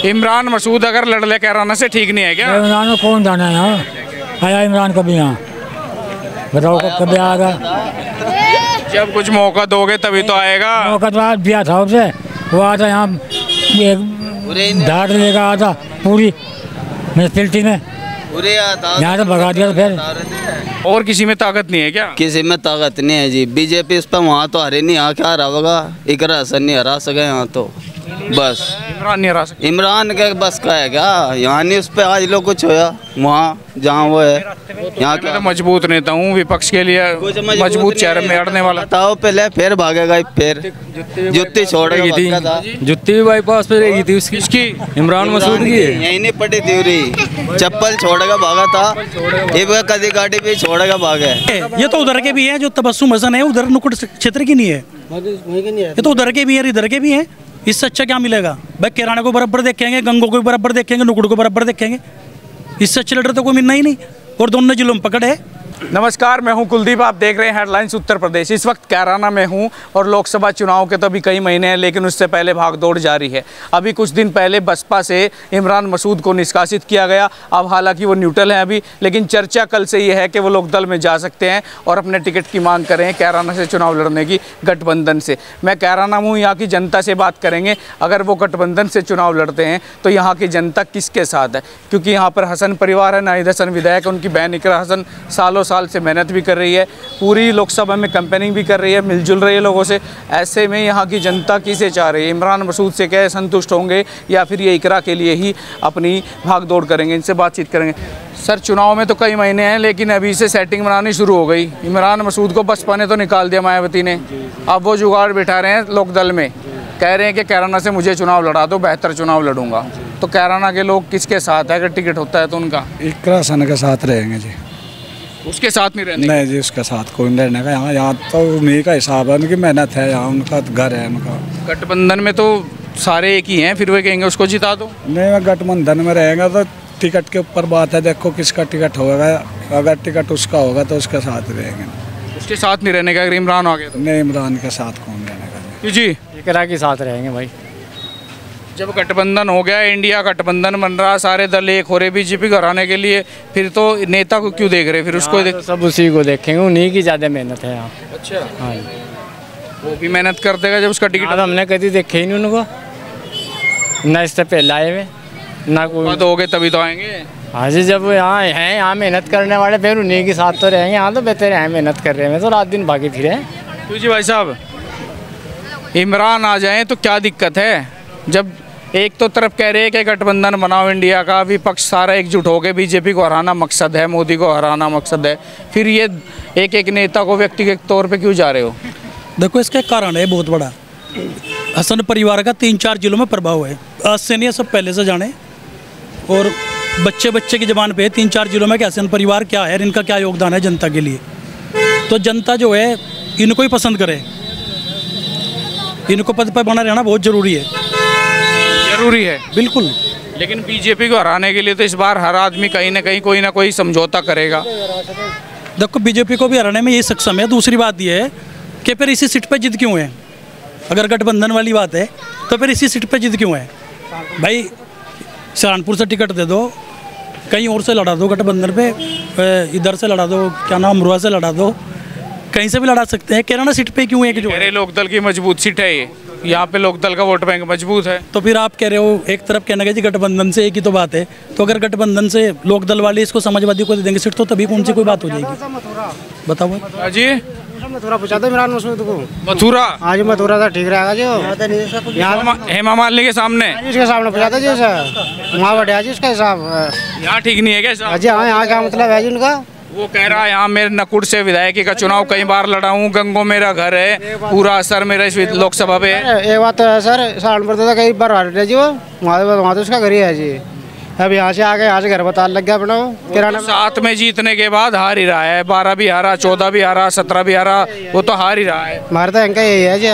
इमरान मसूद अगर लड़ ले कैराना से ठीक नहीं है क्या? इमरान को कौन जाना है यहाँ? आया इमरान कभी यहाँ? बताओ कभी आएगा? जब कुछ मौका दोगे तभी तो आएगा। मौका तो आज दिया था उसे, वो आता यहाँ धाड़ लेकर आता पूरी म्यूनसिपलिटी में, यहाँ से भगा दिया। फिर और किसी में ताकत नहीं है क्या? किसी में ताकत नहीं है जी। बीजेपी इस पर वहाँ तो हरे नहीं, यहाँ क्या हरा होगा? इकरा हसन नहीं हरा सके यहाँ तो, बस इमरान नहीं हरा सकते। इमरान के बस का है क्या? यहाँ नहीं उस पर आज लोग कुछ होया, वहाँ जहाँ वो है यहाँ मैं तो मजबूत नेता हूँ, विपक्ष के लिए मजबूत चेहरे में अड़ने वाला। बताओ पहले, फिर भागेगा, फिर जुत्ती छोड़ेगा। जुत्ती भी बाईपास पे रहेगी थी उसकी, इसकी इमरान मसूद की यही नहीं पड़ी थी, चप्पल छोड़ेगा भागा था, ये कदी गाड़ी भी छोड़ेगा भागे। ये तो उधर के भी है, जो तबस्सुम हसन है उधर नुकुड़ क्षेत्र की नहीं है, ये तो उधर के भी है इधर के भी है। इससे अच्छा क्या मिलेगा भाई? किराना को बराबर देखेंगे, गंगो को बराबर देखेंगे, नुकुड़ को बराबर देखेंगे, इससे अच्छे लीडर तो कोई मिलना ही नहीं। और दोनों जिलों में पकड़ है। नमस्कार, मैं हूं कुलदीप, आप देख रहे हैं हेडलाइंस उत्तर प्रदेश। इस वक्त कैराना में हूं और लोकसभा चुनाव के तो अभी कई महीने हैं, लेकिन उससे पहले भागदौड़ जारी है। अभी कुछ दिन पहले बसपा से इमरान मसूद को निष्कासित किया गया। अब हालांकि वो न्यूट्रल हैं अभी, लेकिन चर्चा कल से ये है कि वो लोकदल में जा सकते हैं और अपने टिकट की मांग करें कैराना से चुनाव लड़ने की गठबंधन से। मैं कैराना हूँ, यहाँ की जनता से बात करेंगे। अगर वो गठबंधन से चुनाव लड़ते हैं तो यहाँ की जनता किसके साथ है? क्योंकि यहाँ पर हसन परिवार है, नाहिद हसन विधायक, उनकी बहन इकरा हसन सालों साल से मेहनत भी कर रही है, पूरी लोकसभा में कैंपेनिंग भी कर रही है, मिलजुल रही है लोगों से। ऐसे में यहाँ की जनता किसे चाह रही है? इमरान मसूद से क्या संतुष्ट होंगे या फिर ये इकरा के लिए ही अपनी भागदौड़ करेंगे? इनसे बातचीत करेंगे। सर, चुनाव में तो कई महीने हैं, लेकिन अभी से सेटिंग बनानी शुरू हो गई। इमरान मसूद को बसपा ने तो निकाल दिया, मायावती ने। अब वो जुगाड़ बिठा रहे हैं लोकदल में, कह रहे हैं कि कैराना से मुझे चुनाव लड़ा दो, बेहतर चुनाव लड़ूंगा। तो कैराना के लोग किसके साथ है? अगर टिकट होता है तो उनका इकरा हसन के साथ रहेंगे जी। उसके साथ नहीं रहने? नहीं जी, उसके साथ कोई नहीं रहने का। यहाँ तो उन्हीं का हिसाब है, उनकी मेहनत है, यहाँ उनका घर है उनका। गठबंधन में तो सारे एक ही हैं, फिर वे कहेंगे उसको जिता दो। नहीं, गठबंधन में रहेगा तो टिकट के ऊपर बात है, देखो किसका टिकट होगा। अगर टिकट उसका होगा तो उसके साथ रहेंगे। उसके साथ नहीं रहने का अगर इमरान आ गया तो? नहीं, इमरान के साथ कौन रहने का? क्यों जी? इकरा के साथ रहेंगे भाई। जब गठबंधन हो गया, इंडिया गठबंधन बन रहा, सारे दल एक हो रहे बीजेपी को हराने के लिए, फिर तो नेता को क्यों देख रहे? फिर उसको तो सब उसी को देखेंगे, उन्हीं की ज़्यादा मेहनत है यहाँ। अच्छा, हाँ, वो भी मेहनत कर देगा जब उसका टिकट। हमने कभी देखे ही नहीं उनको, ना इससे पहले आए हुए, ना कोई। तो हो गए तभी तो आएंगे। हाँ जी, जब यहाँ हैं, यहाँ मेहनत करने वाले, फिर उन्हीं के साथ तो रहेंगे। यहाँ तो बेहतर है, मेहनत कर रहे हैं, तो रात दिन भागे फिरे। क्यों जी भाई साहब, इमरान आ जाए तो क्या दिक्कत है? जब एक तो तरफ कह रहे हैं कि गठबंधन बनाओ इंडिया का, विपक्ष सारा एकजुट हो गए, बीजेपी को हराना मकसद है, मोदी को हराना मकसद है, फिर ये एक एक नेता को व्यक्तिगत तौर पे क्यों जा रहे हो? देखो, इसका कारण है बहुत बड़ा। हसन परिवार का 3-4 जिलों में प्रभाव है, आज से नहीं, सब पहले से जाने। और बच्चे बच्चे की जबान पे 3-4 जिलों में कि हसन परिवार क्या है, इनका क्या योगदान है जनता के लिए। तो जनता जो है इनको ही पसंद करे, इनको पद पर बना रहना बहुत ज़रूरी है। जरूरी है, बिल्कुल। लेकिन बीजेपी को हराने के लिए तो इस बार हर आदमी कहीं ना कहीं कोई ना कोई समझौता करेगा। देखो, बीजेपी को भी हराने में ये सक्षम है। दूसरी बात ये है कि फिर इसी सीट पे जिद क्यों है? अगर गठबंधन वाली बात है तो फिर इसी सीट पे जिद क्यों है? भाई, सहारनपुर से टिकट दे दो, कहीं और से लड़ा दो, गठबंधन पे इधर से लड़ा दो, क्या नाम, अमरोहा से लड़ा दो, कहीं से भी लड़ा सकते हैं। कैराना सीट पे क्यों है कि जो मेरे लोकदल की मजबूत सीट है ये, यहाँ पे लोकदल का वोट बैंक मजबूत है। तो फिर आप कह रहे हो, एक तरफ कहना कि गठबंधन से एक ही तो बात है, तो अगर गठबंधन से लोकदल वाले इसको समाजवादी को दे देंगे सीट, तो तभी कौन सी कोई बात हो जाएगी? बताओ जी। मथुरा पूछा था इमरान मसूद को। मथुरा? आज मथुरा था, ठीक रहेगा जो यहाँ हेमा मालिनी के सामने, इसके सामने पूछा था जी सर, वहाँ बढ़िया जी उसका हिसाब। यहाँ ठीक नहीं है क्या? जी हाँ, यहाँ क्या मतलब है जी उनका? वो कह रहा है यहाँ मेरे नकुड़ से विधायकी का चुनाव कई बार लड़ा हूँ, गंगो मेरा घर है, पूरा असर मेरा इस लोकसभा पे है। एक बात तो है सर, सहारनपुर तो कई बार हार जी, वो वहाँ तो उसका घर ही है जी। अब यहाँ से आके यहाँ से घर बता लग गया अपना। किराना 7 में जीतने के बाद हार ही रहा है, 12 भी हारा, 14 भी हारा, 17 भी हारा, वो तो हार ही रहा है। हमारा तो इनका यही है जी,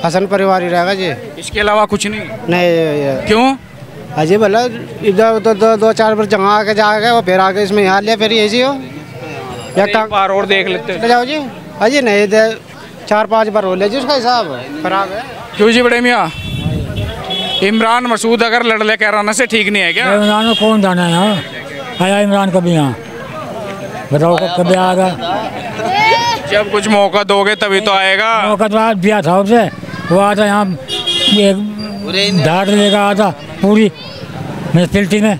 हसन परिवार ही रहेगा जी, इसके अलावा कुछ नहीं। नहीं क्यों? अजी भला इधर 2-4 बार जहाँ आके जाके वो फिर आके इसमें यहाँ लिया, फिर ये जी हो या एक बार और देख लेते जाओ जी। अजी नहीं, 4-5 बार हो लिया जी, उसका हिसाब खराब है। क्यों जी बड़े मियाँ? इमरान मसूद अगर लड़ ले कैराना से ठीक नहीं है क्या? इमरान को कौन जाना है यहाँ? आया इमरान कभी यहाँ? बताओ कभी आएगा? जब कुछ मौका दोगे तभी तो आएगा। मौका तो आज दिया था उसे, वो आता यहाँ एक धाड़ लेकर आता पूरी म्यूनसिपलिटी में,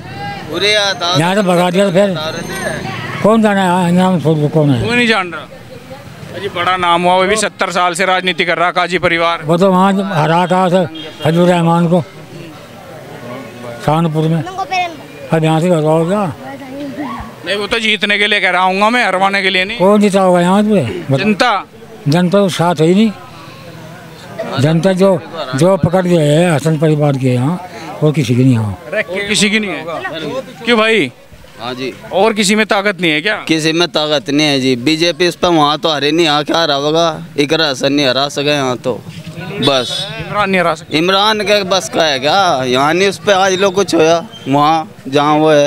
यहाँ से भगा दिया। तो फिर कौन जाना है इमरान मसूद? कौन है? कोई नहीं जान रहा। अजी बड़ा नाम हुआ, वो भी 70 साल से राजनीति कर रहा काजी परिवार। वो तो वहाँ हरा कहा था फजलुर रहमान को शाहपुर में। अब यहाँ से करवाओ क्या? नहीं, वो तो जीतने के लिए कह रहा हूँ मैं, हरवाने के लिए नहीं। कौन जीता होगा यहाँ पे? जनता। जनता तो साथ है ही नहीं। जनता जो पकड़ गए है हसन परिवार के यहाँ, और किसी की नहीं यहाँ। किसी की नहीं है? क्यों भाई? हाँ जी, और किसी में ताकत नहीं है क्या? किसी में ताकत नहीं है जी। बीजेपी इस पर वहाँ तो हरे नहीं, यहाँ क्या हरा होगा? इकरा हसन नहीं हरा सके यहाँ तो, बस। इमरान नहीं हरा सकते। इमरान के बस का है क्या? यहाँ नहीं उस पर आज लोग कुछ होया, वहाँ जहाँ वो है।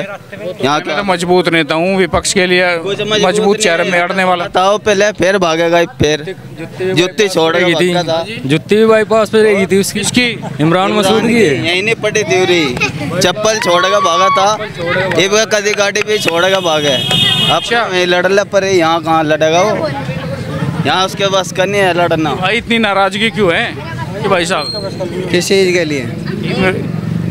यहाँ मैं तो मजबूत नेता हूँ, विपक्ष के लिए मजबूत चेहरे में अड़ने वाला। बताओ पहले, फिर भागेगा, फिर जुत्ती छोड़ेगी थी। जुत्ती भी बाईपास पे रहेगी थी उसकी। इसकी इमरान मसूद की है। यही नहीं पड़ी थी उरी, चप्पल छोड़ेगा भागा था। ये कदी गाड़ी भी छोड़ेगा भागे। अब लड़ ले पर यहाँ कहाँ लड़ेगा वो? यहाँ उसके बस का नहीं है लड़ना। भाई इतनी नाराजगी क्यों है कि भाई साहब? किस चीज़ के लिए?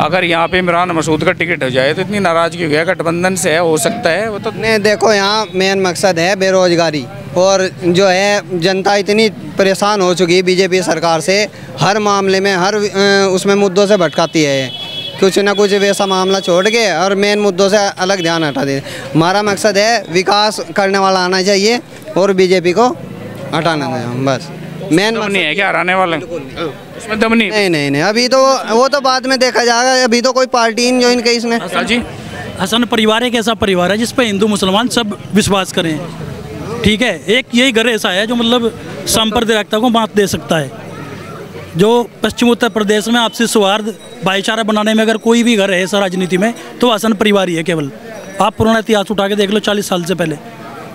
अगर यहाँ पे इमरान मसूद का टिकट हो जाए तो इतनी नाराजगी हो गया, गठबंधन से है, हो सकता है वो तो। नहीं देखो, यहाँ मेन मकसद है बेरोजगारी, और जो है जनता इतनी परेशान हो चुकी है बीजेपी सरकार से, हर मामले में हर उसमें मुद्दों से भटकाती है। कुछ ना कुछ वैसा मामला छोड़ के और मेन मुद्दों से अलग ध्यान हटा दे। हमारा मकसद है विकास करने वाला आना चाहिए और बीजेपी को हटाना चाहिए, बस। मेन दम नहीं है क्या हराने वाले? उसमें दम नहीं? नहीं, अभी तो वो तो बाद में देखा जाएगा। अभी तो कोई पार्टी नहीं ज्वाइन की इसने। जी, हसन परिवार एक ऐसा परिवार है जिस पर हिंदू मुसलमान सब विश्वास करें, ठीक है। एक यही घर ऐसा है जो मतलब सांप्रदायिकता को बांट दे सकता है। जो पश्चिम उत्तर प्रदेश में आपसी सौहार्द भाईचारा बनाने में अगर कोई भी घर है ऐसा राजनीति में, तो हसन परिवार ही है केवल। आप पुराना इतिहास उठा के देख लो, 40 साल से पहले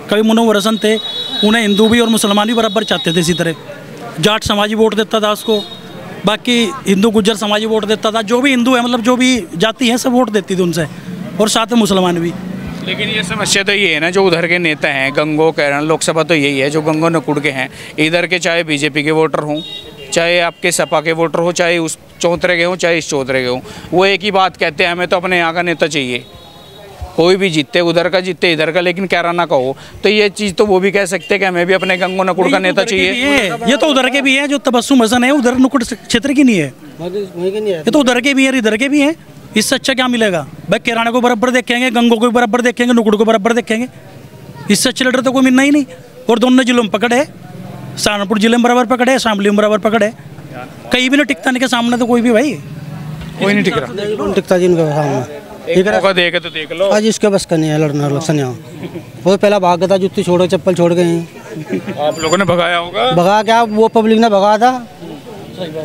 कभी मुनव्वर हसन थे, उन्हें हिंदू भी और मुसलमान भी बराबर चाहते थे। इसी तरह जाट समाजी वोट देता था उसको, बाकी हिंदू गुज्जर समाजी वोट देता था। जो भी हिंदू है, मतलब जो भी जाति है, सब वोट देती थी उनसे, और साथ में मुसलमान भी। लेकिन ये समस्या तो ये है ना, जो उधर के नेता हैं गंगो कैराना लोकसभा तो यही है, जो गंगो नकुड़ के हैं इधर के, चाहे बीजेपी के वोटर हों, चाहे आपके सपा के वोटर हो, चाहे उस चौधरे के हों, चाहे इस चौधरे के हों, वो एक ही बात कहते हैं, हमें तो अपने यहाँ का नेता चाहिए। कोई भी जीते, उधर का जीते इधर का, लेकिन कैराना का हो तो ये चीज़ तो वो भी कह सकते हैं कि हमें भी अपने गंगो नकुड़ का नेता चाहिए। ये तो उधर के भी है, जो तबस्सुम हसन है उधर नकुड़ क्षेत्र की नहीं है, ये तो उधर के भी है, इधर के भी हैं। इससे अच्छा क्या मिलेगा भाई? कैराना को बराबर देखेंगे, गंगो को बराबर देखेंगे, नुकुड़ को बराबर देखेंगे, इससे अच्छे लीडर तो कोई मिलना ही नहीं। और दोनों जिलों में पकड़ है, सहारनपुर जिले में बराबर पकड़ है, शामली में बराबर पकड़ है, कहीं भी नहीं टिकता नहीं के सामने तो कोई भी भाई कोई नहीं टिक रहा, टिकता जिनके सामने। एक मौका देखे तो देख लो। आज इसके बस का नहीं है लड़ना इलेक्शन यहाँ। वो पहला भाग गया था, जुत्ती छोड़ चप्पल छोड़ गए। आप लोगों ने भगाया होगा। भगा क्या, वो पब्लिक ने भगा था,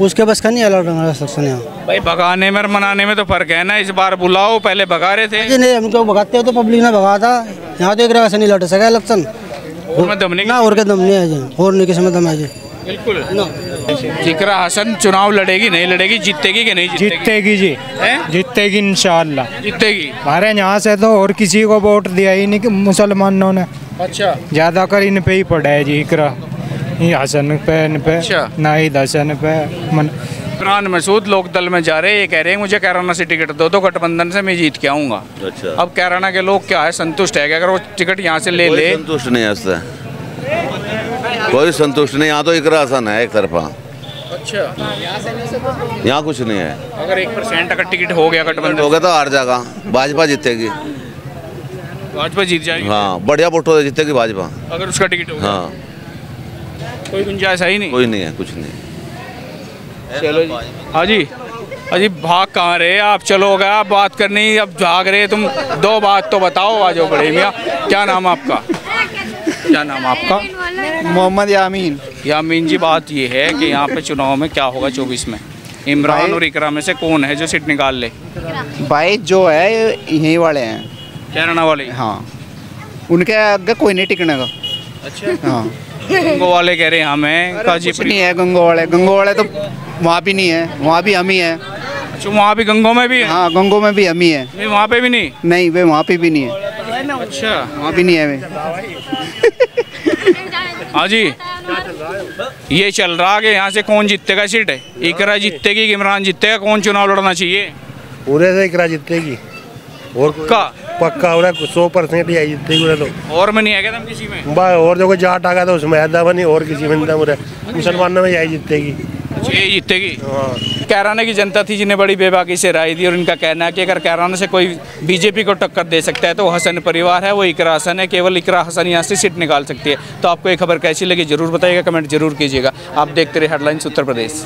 उसके बस का नहीं है लड़ना इलेक्शन यहाँ। भाई भगाने में और मनाने में तो फर्क है ना। इस बार बुलाओ, पहले भगा रहे थे। नहीं, हमको भगाते हो तो पब्लिक ने भगा था। यहाँ तो एक वैसे नहीं लड़ सका इलेक्शन ना, और क्या दम नहीं है जी, और नहीं किसी में दम है जी, बिल्कुल। जिक्रा हसन चुनाव लड़ेगी नहीं लड़ेगी, जीतेगी कि नहीं जीतेगी? जीतेगी जी, जीतेगी इंशाल्लाह जीतेगी। हमारे यहाँ से तो और किसी को वोट दिया ही नहीं कि मुसलमानों ने। अच्छा, ज्यादा कर इन पे ही पड़ा है जी, इकरा हसन पे, इन पे अच्छा। नाहिद हसन पे। इमरान मसूद लोक दल में जा रहे हैं, ये कह रहे हैं मुझे कैराना से टिकट दो तो गठबंधन से मैं जीत के आऊँगा। अच्छा, अब कैराना के लोग क्या है, संतुष्ट है कि अगर वो टिकट यहाँ से ले ले? संतुष्ट नहीं है इससे, कोई संतुष्ट नहीं। यहाँ तो इकरा हसन है एक तरफा। अच्छा, यहाँ कुछ नहीं है। अगर 1% अगर टिकट हो गया गठबंधन हो गया तो हार जाएगा, भाजपा जीतेगी। भाजपा जीत जाएगी? हाँ, बढ़िया वोटों से जीतेगी भाजपा, अगर उसका टिकट हो गया। हाँ, कोई गुंजाइश है ही नहीं? कोई नहीं है, कुछ नहीं। चलो जी। हाँ जी, अजी भाग कहाँ रहे आप? चलो गया आप बात करनी, अब भाग रहे तुम। दो बात तो बताओ, आ जाओ बड़े मियाँ। क्या नाम आपका? क्या नाम आपका? मोहम्मद यामीन। यामीन जी, बात ये है कि यहाँ पे चुनाव में क्या होगा 24 में? इमरान और इकरा में से कौन है जो सीट निकाल ले? भाई जो है यहीं वाले हैं, कैराना वाले। हाँ, उनके आगे कोई नहीं टिकने का। अच्छा, हाँ, गंगो वाले कह रहे हैं हमें काजी कुछ नहीं है। गंगो वाले तो वहाँ भी नहीं है, वहाँ भी हम ही हैं। अच्छा, वहाँ भी गंगों में भी है? हाँ गंगों में भी हम ही है। नहीं वहाँ पे भी नहीं? नहीं वे वहाँ पे भी नहीं है। अच्छा वहाँ भी नहीं है वे। हाँ जी, ये चल रहा है कि यहाँ से कौन जीतेगा सीट? इकरा जीतेगी कि इमरान जीतेगा? कौन चुनाव लड़ना चाहिए? पूरे से इकरा जीतेगी और पक्का हो रहा है 100% यही जीतेगी पूरे लोग। और में नहीं है क्या दम किसी में? और जो कोई जाट आ गया तो उसमें ऐदा बनी और किसी में नहीं पूरे मुसलमानों में यही जीतेगी। ये जीतेगी। कैराना की जनता थी जिन्हें बड़ी बेबाकी से राय दी और इनका कहना है कि अगर कैराना से कोई बीजेपी को टक्कर दे सकता है तो वो हसन परिवार है, वो इकरा हसन है, केवल इकरा हसन यहाँ से सीट निकाल सकती है। तो आपको ये खबर कैसी लगी जरूर बताइएगा, कमेंट जरूर कीजिएगा। आप देखते रहे हेडलाइंस उत्तर प्रदेश।